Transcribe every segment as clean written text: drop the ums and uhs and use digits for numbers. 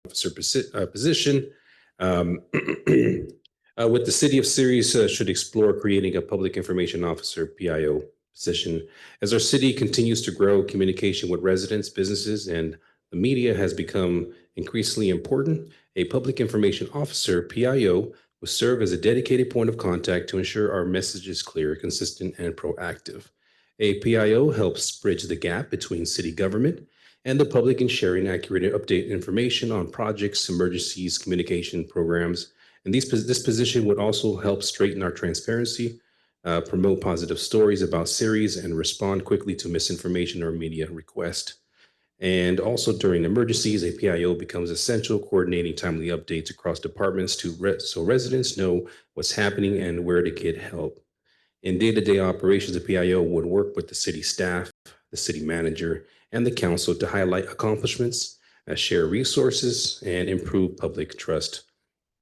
Officer position. Um, with the City of Ceres should explore creating a Public Information Officer PIO position. As our city continues to grow, communication with residents, businesses, and the media has become increasingly important. A Public Information Officer PIO will serve as a dedicated point of contact to ensure our message is clear, consistent, and proactive. A PIO helps bridge the gap between city government and the public in sharing accurate and updated information on projects, emergencies, communication programs. And this position would also help straighten our transparency, promote positive stories about Ceres, and respond quickly to misinformation or media requests. And also during emergencies, a PIO becomes essential, coordinating timely updates across departments so residents know what's happening and where to get help. In day-to-day operations, the PIO would work with the city staff, the city manager, and the council to highlight accomplishments, share resources, and improve public trust.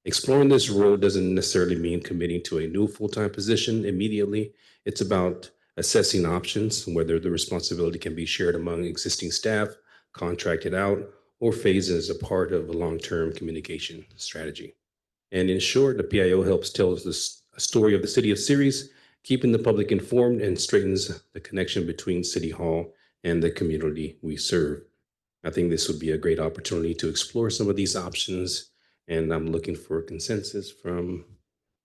Exploring this role doesn't necessarily mean committing to a new full-time position immediately. It's about assessing options, whether the responsibility can be shared among existing staff, contracted out, or phased as a part of a long-term communication strategy. And in short, the PIO helps tell us the story of the city of Ceres, keeping the public informed and straightens the connection between City Hall and the community we serve. I think this would be a great opportunity to explore some of these options, and I'm looking for a consensus from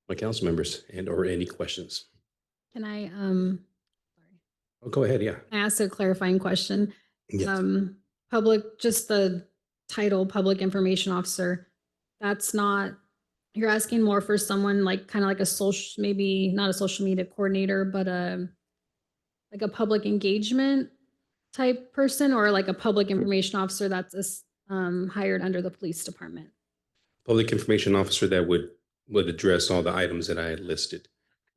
my council members and or any questions. Can I Oh, go ahead, yeah. ask a clarifying question? Yes. Just the title, Public Information Officer, that's not, you're asking more for someone like kind of like a social, maybe not a social media coordinator, but like a public engagement type person, or like a public information officer that's hired under the police department? Public information officer that would address all the items that I had listed.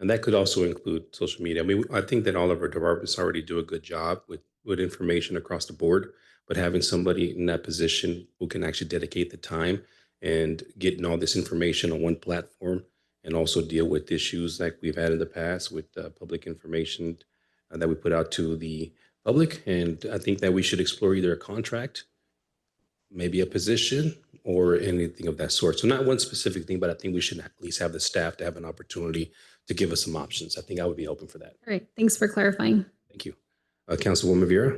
And that could also include social media. I mean, I think that all of our departments already do a good job with information across the board, but having somebody in that position who can actually dedicate the time and getting all this information on one platform and also deal with issues like we've had in the past with public information that we put out to the public. And I think that we should explore either a contract, maybe a position, or anything of that sort. So not one specific thing, but I think we should at least have the staff to have an opportunity to give us some options. I think I would be open for that. All right, thanks for clarifying. Thank you. Councilwoman Vera?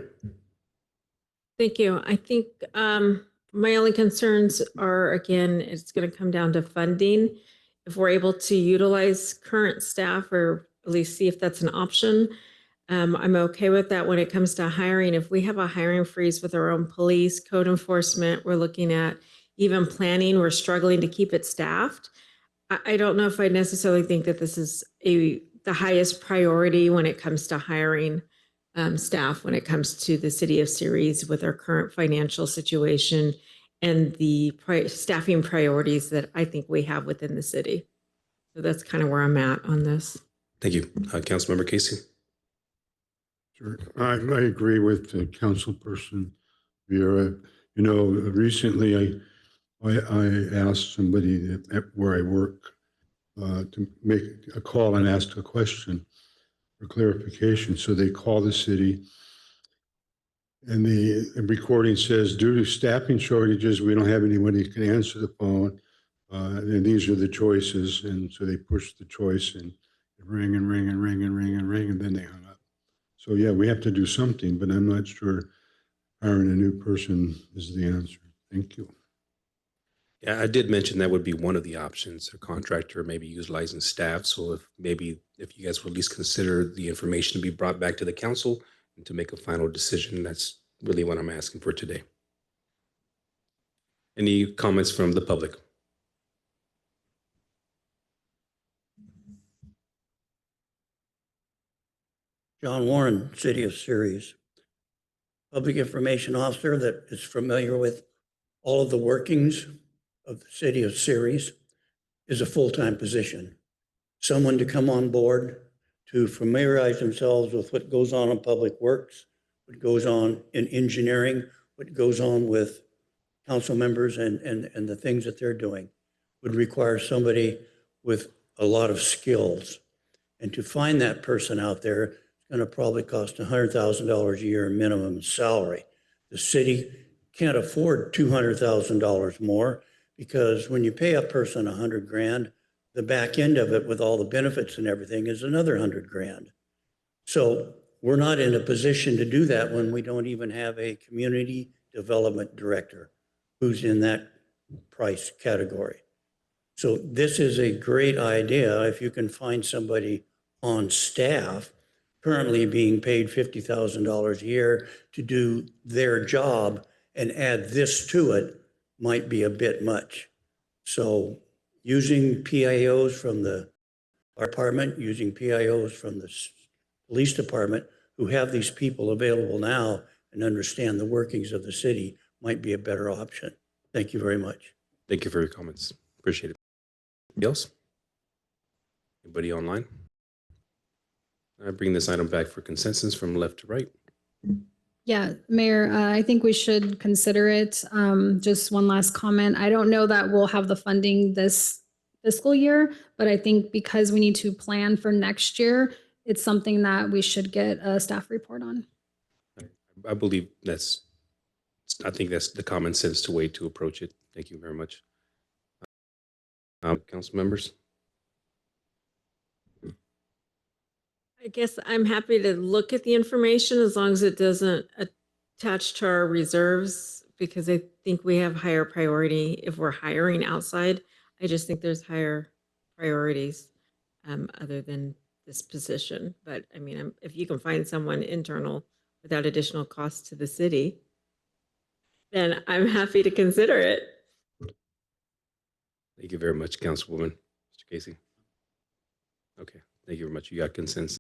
Thank you. I think my only concerns are, again, it's going to come down to funding. If we're able to utilize current staff, or at least see if that's an option, I'm okay with that. When it comes to hiring, if we have a hiring freeze with our own police, code enforcement, we're looking at even planning, we're struggling to keep it staffed. I don't know if I necessarily think that this is the highest priority when it comes to hiring staff, when it comes to the city of Ceres with our current financial situation and the staffing priorities that I think we have within the city. So that's kind of where I'm at on this. Thank you. Councilmember Casey? Sure. I agree with the councilperson Vera. You know, recently I asked somebody where I work to make a call and ask a question for clarification. So they call the city, and the recording says, due to staffing shortages, we don't have anyone who can answer the phone. And these are the choices. And so they pushed the choice, and it rang and rang and rang and rang and rang, and then they hung up. So yeah, we have to do something, but I'm not sure hiring a new person is the answer. Thank you. Yeah, I did mention that would be one of the options, a contractor, maybe utilizing staff. So if you guys would at least consider the information to be brought back to the council and to make a final decision, that's really what I'm asking for today. Any comments from the public? John Warren, City of Ceres, public information officer that is familiar with all of the workings of the City of Ceres, is a full-time position. Someone to come on board to familiarize themselves with what goes on in public works, what goes on in engineering, what goes on with council members and the things that they're doing, would require somebody with a lot of skills. And to find that person out there, it's going to probably cost $100,000 a year minimum salary. The city can't afford $200,000 more, because when you pay a person $100,000, the back end of it with all the benefits and everything is another $100,000. So we're not in a position to do that when we don't even have a community development director who's in that price category. So this is a great idea if you can find somebody on staff currently being paid $50,000 a year to do their job, and add this to it might be a bit much. So using PIOs from the department, using PIOs from the police department, who have these people available now and understand the workings of the city, might be a better option. Thank you very much. Thank you for your comments. Appreciate it. Anybody else? Anybody online? I bring this item back for consensus from left to right. Yeah, Mayor, I think we should consider it. Just one last comment. I don't know that we'll have the funding this fiscal year, but I think because we need to plan for next year, it's something that we should get a staff report on. I believe I think that's the common sense way to approach it. Thank you very much. Council members? I guess I'm happy to look at the information as long as it doesn't attach to our reserves, because I think we have higher priority if we're hiring outside. I just think there's higher priorities other than this position. But I mean, if you can find someone internal without additional cost to the city, then I'm happy to consider it. Thank you very much, Councilwoman. Mr. Casey. Okay, thank you very much. You got consensus.